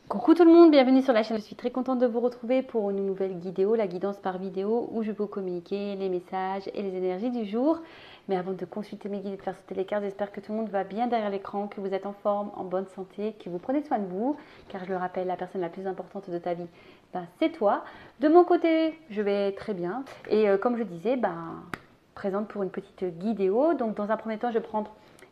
Coucou tout le monde, bienvenue sur la chaîne. Je suis très contente de vous retrouver pour une nouvelle vidéo, la guidance par vidéo, où je peux communiquer les messages et les énergies du jour. Mais avant de consulter mes guides et de faire sauter les cartes, j'espère que tout le monde va bien derrière l'écran, que vous êtes en forme, en bonne santé, que vous prenez soin de vous, car je le rappelle, la personne la plus importante de ta vie, c'est toi. De mon côté, je vais très bien. Et comme je disais, présente pour une petite vidéo. Donc dans un premier temps, je vais prendre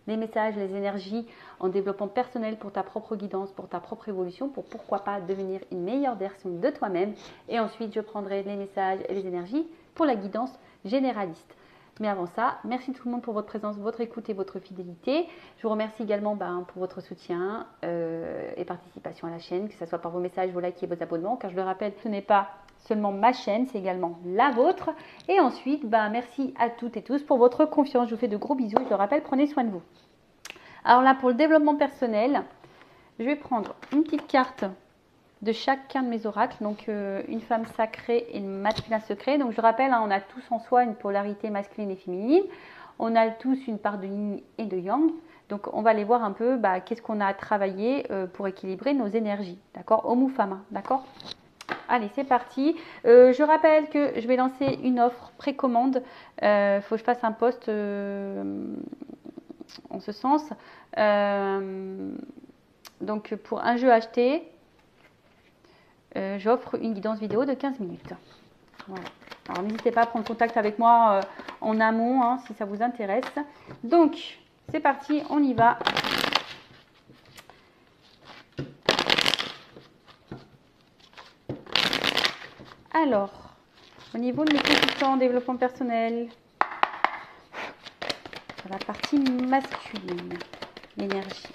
les messages, les énergies en développement personnel pour ta propre guidance, pour ta propre évolution, pour pourquoi pas devenir une meilleure version de toi-même. Et ensuite, je prendrai les messages et les énergies pour la guidance généraliste. Mais avant ça, merci tout le monde pour votre présence, votre écoute et votre fidélité. Je vous remercie également pour votre soutien et participation à la chaîne, que ce soit par vos messages, vos likes et vos abonnements, car je le rappelle, ce n'est pas seulement ma chaîne, c'est également la vôtre. Et ensuite, merci à toutes et tous pour votre confiance. Je vous fais de gros bisous. Je le rappelle, prenez soin de vous. Alors là, pour le développement personnel, je vais prendre une petite carte de chacun de mes oracles. Donc, une femme sacrée et le masculin secret. Donc, je rappelle, on a tous en soi une polarité masculine et féminine. On a tous une part de yin et de yang. Donc, on va aller voir un peu qu'est-ce qu'on a à travailler pour équilibrer nos énergies. D'accord? Homme ou femme, d'accord? Allez, c'est parti. Je rappelle que je vais lancer une offre précommande. Il faut que je fasse un post en ce sens. Donc, pour un jeu acheté, j'offre une guidance vidéo de 15 minutes. Voilà. Alors, n'hésitez pas à prendre contact avec moi en amont si ça vous intéresse. Donc, c'est parti, on y va. Alors, au niveau de mes consultants en développement personnel, sur la partie masculine, l'énergie.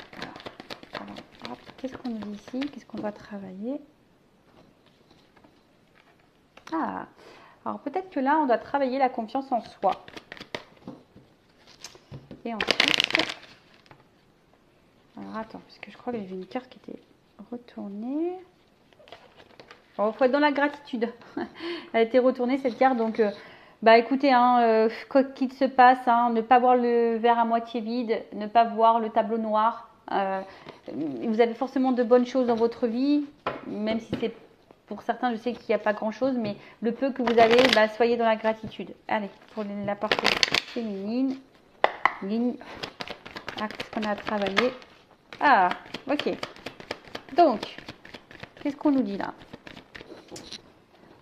Alors, qu'est-ce qu'on dit ici? Qu'est-ce qu'on doit travailler? Alors peut-être que là, on doit travailler la confiance en soi. Et ensuite, alors attends, parce que je crois que j'ai vu une carte qui était retournée. Il faut être dans la gratitude. Elle a été retournée cette carte, donc écoutez, quoi qu'il se passe, ne pas voir le verre à moitié vide, ne pas voir le tableau noir. Vous avez forcément de bonnes choses dans votre vie, même si c'est pour certains, je sais qu'il n'y a pas grand-chose, mais le peu que vous avez, soyez dans la gratitude. Allez, pour la partie féminine, ligne. Qu'est-ce qu'on a à travailler? Ok. Donc, qu'est-ce qu'on nous dit là?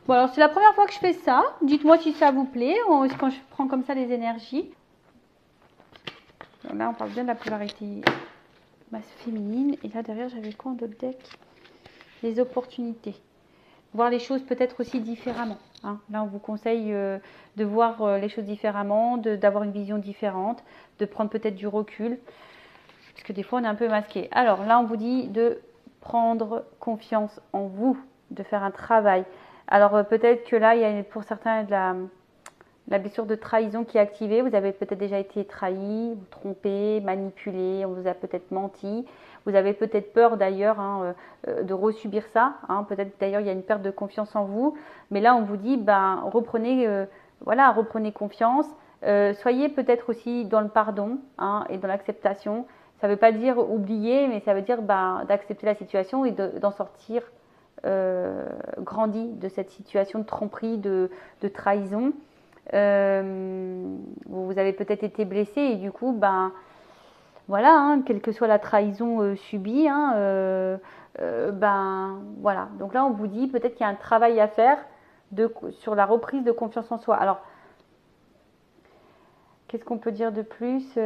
Bon, alors c'est la première fois que je fais ça. Dites-moi si ça vous plaît, quand je prends comme ça les énergies. Alors là, on parle bien de la polarité féminine. Et là, derrière, j'avais quoi en d'autres deck? Les opportunités. Voir les choses peut-être aussi différemment. Là, on vous conseille de voir les choses différemment, d'avoir une vision différente, de prendre peut-être du recul. Parce que des fois, on est un peu masqué. Alors là, on vous dit de prendre confiance en vous, de faire un travail. Alors peut-être que là, il y a pour certains de la blessure de trahison qui est activée. Vous avez peut-être déjà été trahi, trompé, manipulé, on vous a peut-être menti. Vous avez peut-être peur d'ailleurs de resubir ça. Peut-être d'ailleurs il y a une perte de confiance en vous. Mais là on vous dit reprenez confiance. Soyez peut-être aussi dans le pardon et dans l'acceptation. Ça ne veut pas dire oublier, mais ça veut dire d'accepter la situation et d'en sortir grandi de cette situation de tromperie, de trahison. Vous avez peut-être été blessé et du coup, quelle que soit la trahison subie, voilà. Donc là, on vous dit peut-être qu'il y a un travail à faire sur la reprise de confiance en soi. Alors, qu'est-ce qu'on peut dire de plus?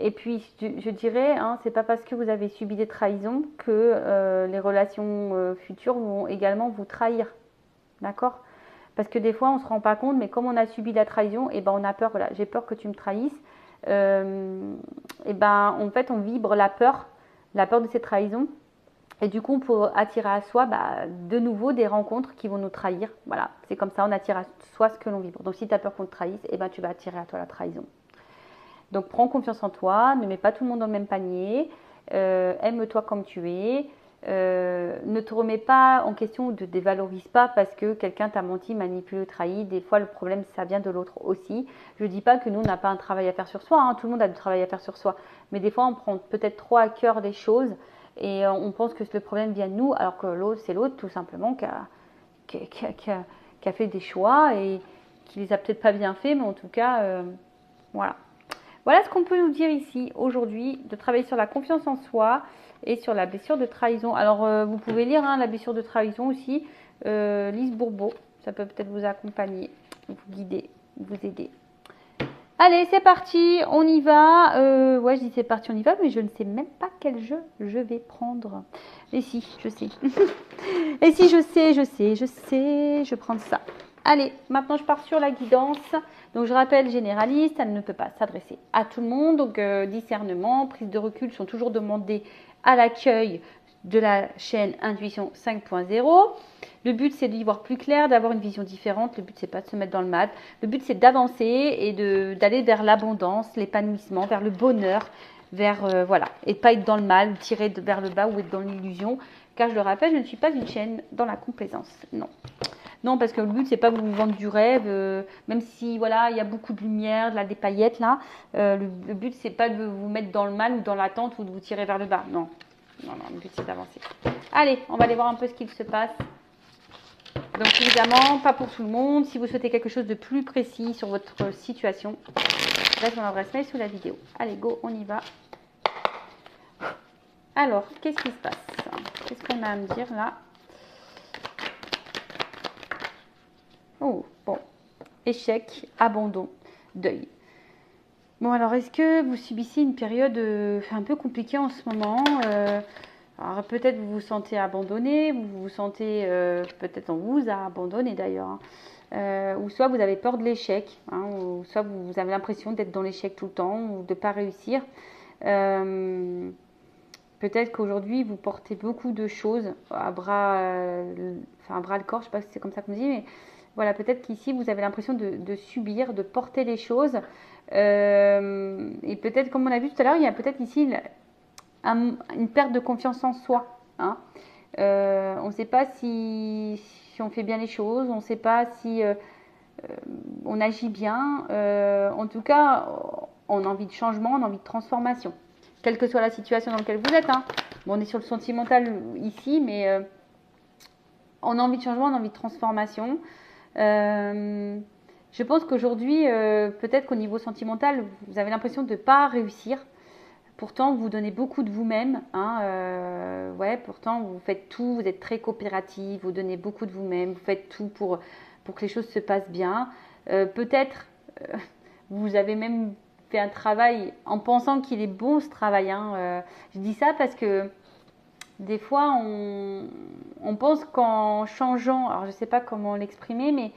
Et puis, je dirais, c'est pas parce que vous avez subi des trahisons que les relations futures vont également vous trahir. D'accord? Parce que des fois, on ne se rend pas compte, mais comme on a subi la trahison, on a peur, voilà, j'ai peur que tu me trahisses. En fait, on vibre la peur de ces trahisons. Et du coup, pour attirer à soi de nouveau des rencontres qui vont nous trahir. Voilà, c'est comme ça, on attire à soi ce que l'on vibre. Donc si tu as peur qu'on te trahisse, tu vas attirer à toi la trahison. Donc prends confiance en toi, ne mets pas tout le monde dans le même panier, aime-toi comme tu es, Ne te remets pas en question ou ne te dévalorise pas parce que quelqu'un t'a menti, manipulé ou trahi. Des fois, le problème, ça vient de l'autre aussi. Je ne dis pas que nous, on n'a pas un travail à faire sur soi. Hein. Tout le monde a du travail à faire sur soi. Mais des fois, on prend peut-être trop à cœur les choses et on pense que le problème vient de nous alors que l'autre, c'est l'autre tout simplement qui a fait des choix et qui les a peut-être pas bien fait. Mais en tout cas, voilà. Voilà ce qu'on peut nous dire ici aujourd'hui, de travailler sur la confiance en soi et sur la blessure de trahison. Alors, vous pouvez lire la blessure de trahison aussi, Lise Bourbeau, ça peut peut-être vous accompagner, vous guider, vous aider. Allez, c'est parti, on y va. Ouais, je dis c'est parti, on y va, mais je ne sais même pas quel jeu je vais prendre. Et si, je sais. Et si, je sais, je prends ça. Allez, maintenant je pars sur la guidance. Donc je rappelle, généraliste, elle ne peut pas s'adresser à tout le monde. Donc discernement, prise de recul sont toujours demandés à l'accueil de la chaîne Intuition 5.0. Le but c'est d'y voir plus clair, d'avoir une vision différente. Le but c'est pas de se mettre dans le mal. Le but c'est d'avancer et d'aller vers l'abondance, l'épanouissement, vers le bonheur, vers voilà, et de pas être dans le mal, tirer vers le bas ou être dans l'illusion. Car je le rappelle, je ne suis pas une chaîne dans la complaisance. Non. Non, parce que le but, c'est pas vous vendre du rêve, même si, voilà, il y a beaucoup de lumière, des paillettes, là. Le but, c'est pas de vous mettre dans le mal ou dans l'attente ou de vous tirer vers le bas. Non, non, non, le but, c'est d'avancer. Allez, on va aller voir un peu ce qu'il se passe. Donc, évidemment, pas pour tout le monde. Si vous souhaitez quelque chose de plus précis sur votre situation, laisse mon adresse mail sous la vidéo. Allez, go, on y va. Alors, qu'est-ce qui se passe? Qu'est-ce qu'on a à me dire, là? Oh, bon. Échec, abandon, deuil. Bon, alors, est-ce que vous subissez une période un peu compliquée en ce moment? Alors, peut-être vous vous sentez abandonné, vous vous sentez, peut-être on vous a abandonné d'ailleurs, hein. Ou soit vous avez peur de l'échec, hein, ou soit vous avez l'impression d'être dans l'échec tout le temps ou de ne pas réussir. Peut-être qu'aujourd'hui, vous portez beaucoup de choses à bras, à bras le corps, je ne sais pas si c'est comme ça qu'on dit, mais voilà, peut-être qu'ici, vous avez l'impression de subir, de porter les choses. Et peut-être, comme on a vu tout à l'heure, il y a peut-être ici une perte de confiance en soi. Hein. On ne sait pas si on fait bien les choses, on ne sait pas si on agit bien. En tout cas, on a envie de changement, on a envie de transformation. Quelle que soit la situation dans laquelle vous êtes. Hein. Bon, on est sur le sentimental ici, mais on a envie de changement, on a envie de transformation. Je pense qu'aujourd'hui, peut-être qu'au niveau sentimental, vous avez l'impression de ne pas réussir. Pourtant, vous donnez beaucoup de vous-même. Hein, ouais, pourtant, vous faites tout, vous êtes très coopérative, vous donnez beaucoup de vous-même, vous faites tout pour que les choses se passent bien. Peut-être, vous avez même fait un travail en pensant qu'il est bon ce travail. Hein. Je dis ça parce que des fois, on pense qu'en changeant, alors je ne sais pas comment l'exprimer, mais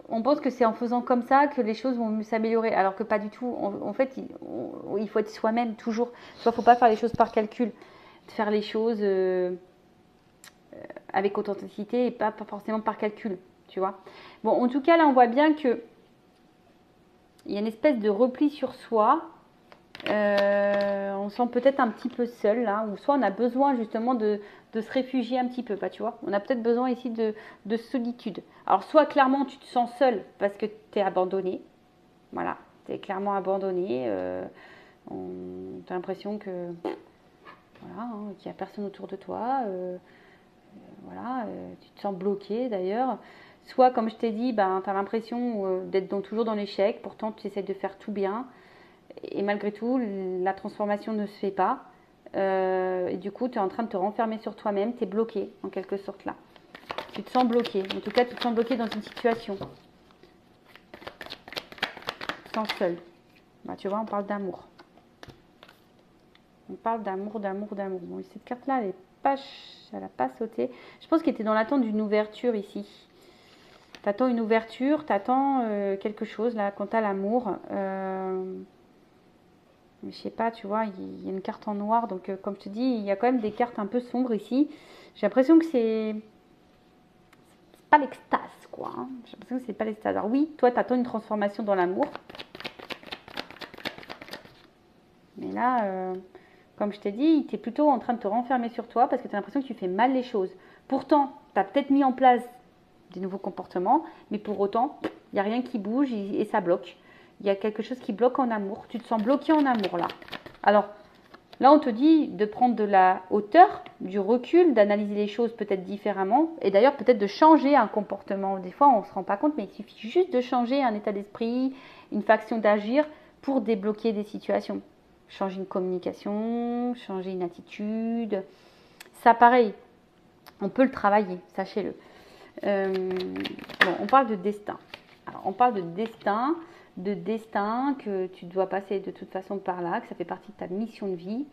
on pense que c'est en faisant comme ça que les choses vont s'améliorer, alors que pas du tout. En fait, il faut être soi-même toujours. Il ne faut pas faire les choses par calcul, faire les choses avec authenticité et pas forcément par calcul, tu vois. Bon, en tout cas, là, on voit bien que il y a une espèce de repli sur soi. On se sent peut-être un petit peu seul, là, ou soit on a besoin justement de se réfugier un petit peu, tu vois. On a peut-être besoin ici de solitude. Alors, soit clairement tu te sens seul parce que tu es abandonné. Voilà, tu es clairement abandonné. Tu as l'impression que voilà, hein, qu'il n'y a personne autour de toi. Voilà, tu te sens bloqué d'ailleurs. Soit, comme je t'ai dit, ben, tu as l'impression d'être toujours dans l'échec, pourtant tu essaies de faire tout bien. Et malgré tout, la transformation ne se fait pas. Et du coup, tu es en train de te renfermer sur toi-même, tu es bloqué en quelque sorte là. Tu te sens bloqué, en tout cas tu te sens bloqué dans une situation. Tu te sens seul. Bah, tu vois, on parle d'amour. On parle d'amour, d'amour, d'amour. Bon, cette carte-là, elle n'a pas sauté. Je pense qu'elle était dans l'attente d'une ouverture ici. Tu attends une ouverture, tu attends quelque chose là, quant à l'amour. Je sais pas, tu vois, il y a une carte en noir. Donc, comme je te dis, il y a quand même des cartes un peu sombres ici. J'ai l'impression que c'est pas l'extase, quoi. Hein. J'ai l'impression que c'est pas l'extase. Alors oui, toi, tu attends une transformation dans l'amour. Mais là, comme je t'ai dit, tu es plutôt en train de te renfermer sur toi parce que tu as l'impression que tu fais mal les choses. Pourtant, tu as peut-être mis en place des nouveaux comportements, mais pour autant, il n'y a rien qui bouge et ça bloque. Il y a quelque chose qui bloque en amour. Tu te sens bloqué en amour là. Alors, là, on te dit de prendre de la hauteur, du recul, d'analyser les choses peut-être différemment et d'ailleurs peut-être de changer un comportement. Des fois, on ne se rend pas compte, mais il suffit juste de changer un état d'esprit, une façon d'agir pour débloquer des situations. Changer une communication, changer une attitude. Ça, pareil, on peut le travailler, sachez-le. Bon, on parle de destin. Alors, on parle de destin que tu dois passer de toute façon par là, que ça fait partie de ta mission de vie.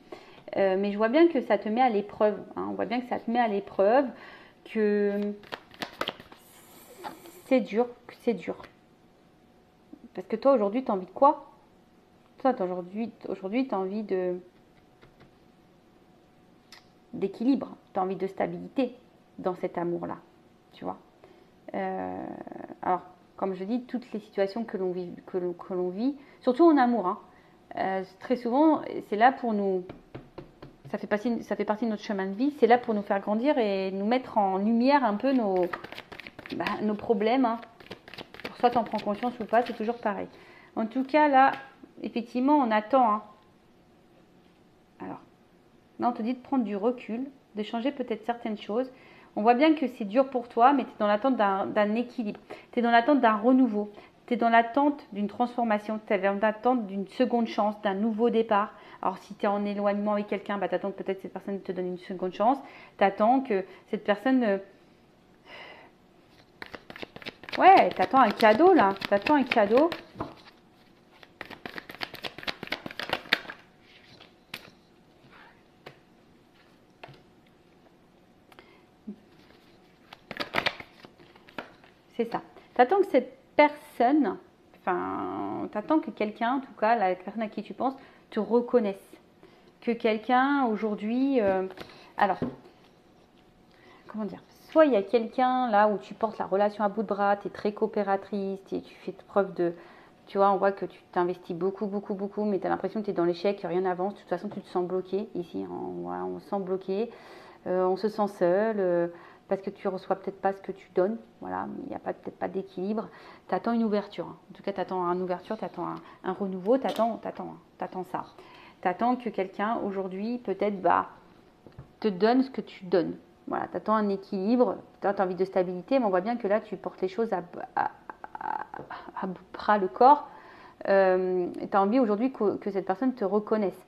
Mais je vois bien que ça te met à l'épreuve. Hein. On voit bien que ça te met à l'épreuve, que c'est dur, Parce que toi, aujourd'hui, tu as envie de quoi? Toi, aujourd'hui, tu as envie d'équilibre, tu as envie de stabilité dans cet amour-là, tu vois. Alors, comme je dis, toutes les situations que l'on vit, surtout en amour, hein, très souvent, c'est là pour nous, ça fait partie de notre chemin de vie, c'est là pour nous faire grandir et nous mettre en lumière un peu nos problèmes. Hein. Pour soit tu en prends conscience ou pas, c'est toujours pareil. En tout cas, là, effectivement, on attend. Hein. Alors, là, on te dit de prendre du recul, de changer peut-être certaines choses. On voit bien que c'est dur pour toi, mais tu es dans l'attente d'un équilibre. Tu es dans l'attente d'un renouveau. Tu es dans l'attente d'une transformation. Tu es dans l'attente d'une seconde chance, d'un nouveau départ. Alors, si tu es en éloignement avec quelqu'un, bah, tu attends que peut-être cette personne te donne une seconde chance. Tu attends que cette personne... Ouais, tu attends un cadeau, là. Tu attends un cadeau. C'est ça. Tu attends que cette personne, enfin, tu attends que quelqu'un, en tout cas, la personne à qui tu penses, te reconnaisse. Que quelqu'un, aujourd'hui... alors, comment dire? Soit il y a quelqu'un là où tu portes la relation à bout de bras, tu es très coopératrice, tu fais preuve de... Tu vois, on voit que tu t'investis beaucoup, mais tu as l'impression que tu es dans l'échec, que rien n'avance. De toute façon, tu te sens bloqué. Ici, voilà, on se sent bloqué. On se sent seul. Parce que tu ne reçois peut-être pas ce que tu donnes. Voilà, il n'y a peut-être pas d'équilibre. Tu attends une ouverture. Hein. En tout cas, tu attends une ouverture, tu attends un renouveau, tu attends ça. Tu attends que quelqu'un, aujourd'hui, peut-être, te donne ce que tu donnes. Voilà, tu attends un équilibre, tu as envie de stabilité, mais on voit bien que là, tu portes les choses à bras le corps. Tu as envie aujourd'hui que cette personne te reconnaisse.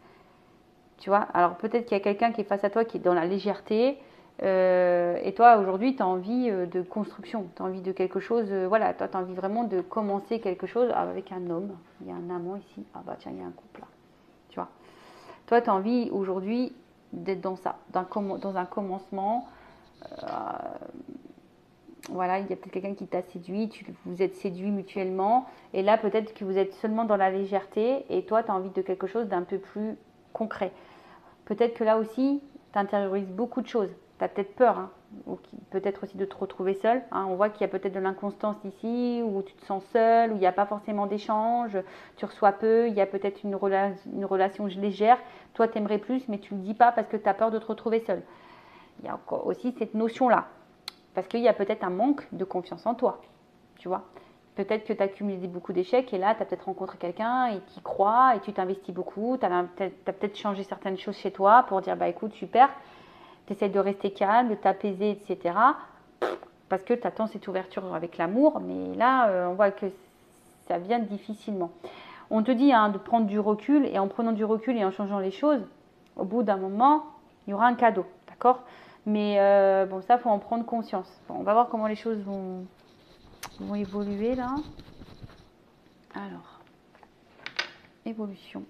Tu vois, alors peut-être qu'il y a quelqu'un qui est face à toi qui est dans la légèreté. Et toi, aujourd'hui, tu as envie de construction, tu as envie de quelque chose. Voilà, toi, tu as envie vraiment de commencer quelque chose avec un homme. Il y a un amant ici. Ah bah tiens, il y a un couple là. Tu vois. Toi, tu as envie aujourd'hui d'être dans ça, dans un commencement. Voilà, il y a peut-être quelqu'un qui t'a séduit, vous êtes séduits mutuellement. Et là, peut-être que vous êtes seulement dans la légèreté. Et toi, tu as envie de quelque chose d'un peu plus concret. Peut-être que là aussi, tu intériorises beaucoup de choses. Tu as peut-être peur, hein, ou peut-être aussi de te retrouver seul. Hein. On voit qu'il y a peut-être de l'inconstance ici, où tu te sens seul, où il n'y a pas forcément d'échange, tu reçois peu, il y a peut-être une relation légère. Toi, tu aimerais plus, mais tu ne le dis pas parce que tu as peur de te retrouver seul. Il y a encore aussi cette notion-là. Parce qu'il y a peut-être un manque de confiance en toi, tu vois. Peut-être que tu as cumulé beaucoup d'échecs et là, tu as peut-être rencontré quelqu'un et qui croit et tu t'investis beaucoup. Tu as peut-être changé certaines choses chez toi pour dire, bah écoute, super, tu essaies de rester calme, de t'apaiser, etc. Parce que tu attends cette ouverture avec l'amour, mais là, on voit que ça vient difficilement. On te dit de prendre du recul et en prenant du recul et en changeant les choses, au bout d'un moment, il y aura un cadeau, d'accord? Mais bon, ça, il faut en prendre conscience. Bon, on va voir comment les choses vont évoluer là. Alors, évolution.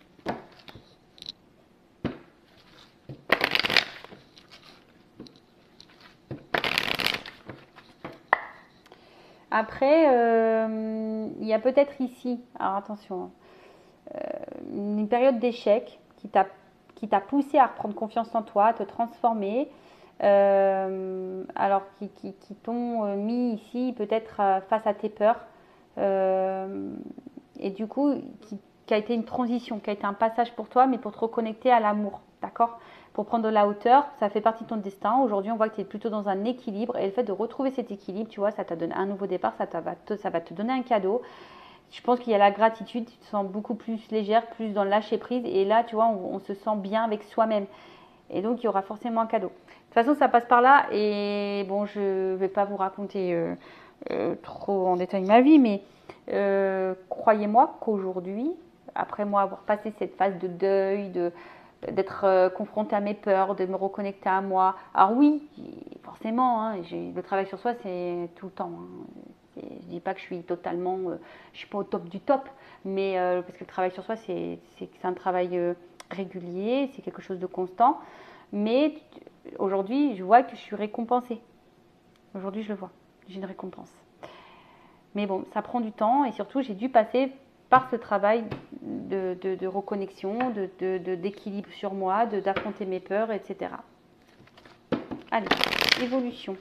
Après, il y a peut-être ici, alors attention, une période d'échec qui t'a poussé à reprendre confiance en toi, à te transformer. Alors qui t'ont mis ici peut-être face à tes peurs et du coup qui a été une transition, qui a été un passage pour toi mais pour te reconnecter à l'amour d'accord? Pour prendre de la hauteur, ça fait partie de ton destin. Aujourd'hui, on voit que tu es plutôt dans un équilibre et le fait de retrouver cet équilibre, tu vois, ça t'a donné un nouveau départ, ça va te donner un cadeau. Je pense qu'il y a la gratitude, tu te sens beaucoup plus légère, plus dans le lâcher prise et là, tu vois, on se sent bien avec soi-même. Et donc, il y aura forcément un cadeau. De toute façon, ça passe par là et bon, je ne vais pas vous raconter trop en détail ma vie, mais croyez-moi qu'aujourd'hui, après moi avoir passé cette phase de deuil, d'être confrontée à mes peurs, de me reconnecter à moi. Alors oui, forcément, hein, le travail sur soi, c'est tout le temps. Hein. Je dis pas que je suis totalement, je suis pas au top du top, mais parce que le travail sur soi, c'est un travail régulier, c'est quelque chose de constant. Mais aujourd'hui, je vois que je suis récompensée. Aujourd'hui, je le vois, j'ai une récompense. Mais bon, ça prend du temps et surtout, j'ai dû passer par ce travail de reconnexion, d'équilibre sur moi, d'affronter mes peurs, etc. Allez, évolution.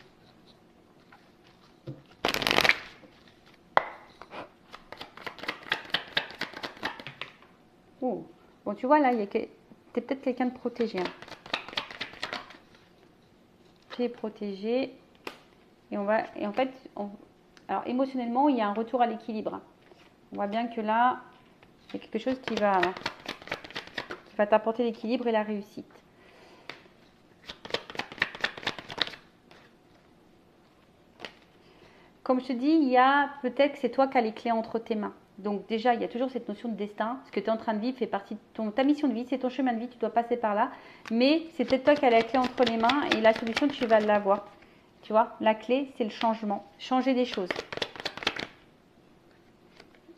Oh. Bon, tu vois, là, t'es peut-être quelqu'un de protégé. Hein. Tu es protégé. Et en fait, alors émotionnellement, il y a un retour à l'équilibre. On voit bien que là, il y a quelque chose qui va t'apporter l'équilibre et la réussite. Comme je te dis, il y a peut-être que c'est toi qui as les clés entre tes mains. Donc déjà, il y a toujours cette notion de destin. Ce que tu es en train de vivre fait partie de ta mission de vie, c'est ton chemin de vie, tu dois passer par là. Mais c'est peut-être toi qui as la clé entre les mains et la solution, tu vas l'avoir. Tu vois, la clé, c'est le changement. Changer des choses.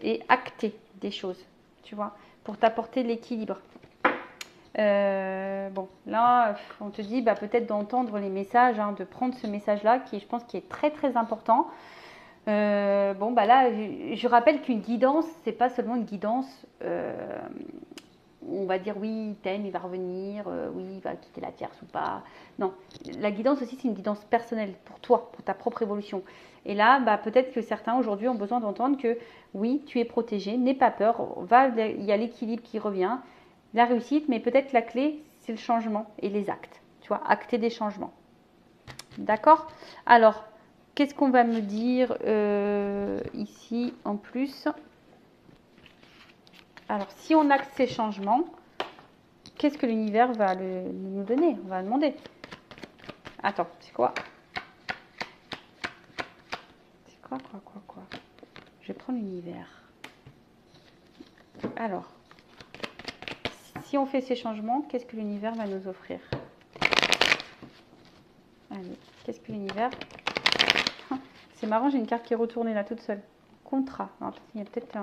Et acter des choses, tu vois, pour t'apporter l'équilibre. Bon, là, on te dit peut-être d'entendre les messages, hein, de prendre ce message-là, qui je pense qui est très très important. Bon, là, je rappelle qu'une guidance, c'est pas seulement une guidance. On va dire oui, il t'aime, il va revenir, oui, il va quitter la tierce ou pas. Non, la guidance aussi, c'est une guidance personnelle pour toi, pour ta propre évolution. Et là, peut-être que certains aujourd'hui ont besoin d'entendre que oui, tu es protégé, n'aie pas peur, il y a l'équilibre qui revient, la réussite, mais peut-être la clé, c'est le changement et les actes. Tu vois, acter des changements. D'accord? Alors, qu'est-ce qu'on va me dire ici en plus? Alors, si on acte ces changements, qu'est-ce que l'univers va nous donner? On va demander. Attends, c'est quoi? C'est quoi? Je vais prendre l'univers. Alors, si on fait ces changements, qu'est-ce que l'univers va nous offrir? Allez, qu'est-ce que l'univers... C'est marrant, j'ai une carte qui est retournée là toute seule. Contrat. Alors, il y a peut-être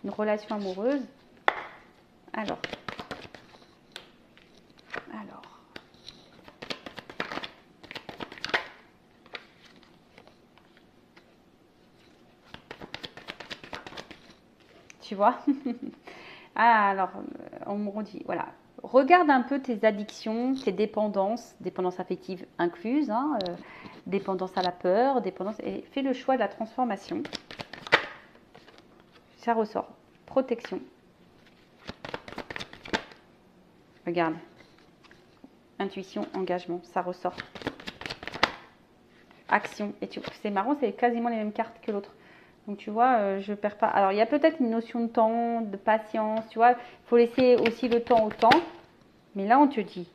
une relation amoureuse. Alors. Tu vois. Alors, on me redit, voilà. Regarde un peu tes addictions, tes dépendances affectives incluses, hein, dépendance à la peur, dépendance, et fais le choix de la transformation. Ça ressort. Protection. Regarde. Intuition, engagement, ça ressort. Action. Et c'est marrant, c'est quasiment les mêmes cartes que l'autre. Donc tu vois, je perds pas. Alors il y a peut-être une notion de temps, de patience, tu vois. Il faut laisser aussi le temps au temps. Mais là on te dit,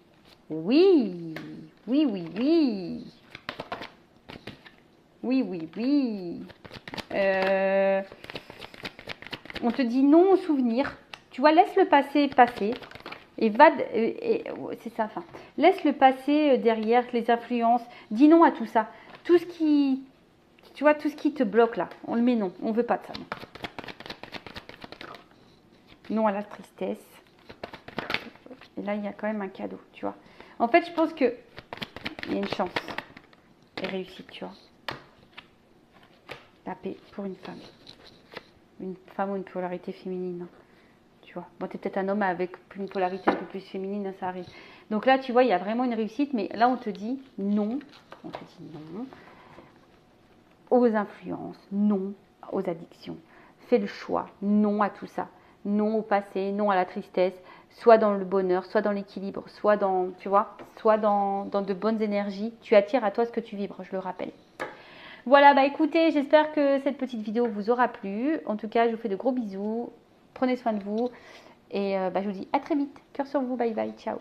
oui, oui, oui, oui. Oui, oui, oui. On te dit non au souvenir. Tu vois, laisse le passé passer. Et va, c'est ça, enfin. Laisse le passé derrière, les influences. Dis non à tout ça. Tout ce qui... Tu vois, tout ce qui te bloque là, on le met non. On ne veut pas de ça. Non à la tristesse. Et là, il y a quand même un cadeau, tu vois. En fait, je pense que il y a une chance et réussite, tu vois. La paix pour une femme. Une femme ou une polarité féminine. Tu vois. Bon, t'es peut-être un homme avec une polarité un peu plus féminine, ça arrive. Donc là, tu vois, il y a vraiment une réussite, mais là, on te dit non. On te dit non aux influences, non aux addictions. Fais le choix, non à tout ça. non au passé, non à la tristesse, soit dans le bonheur, soit dans l'équilibre, soit dans, tu vois, soit dans de bonnes énergies. Tu attires à toi ce que tu vibres, je le rappelle. Voilà, bah écoutez, j'espère que cette petite vidéo vous aura plu. En tout cas, je vous fais de gros bisous. Prenez soin de vous. Et je vous dis à très vite. Cœur sur vous, bye bye, ciao.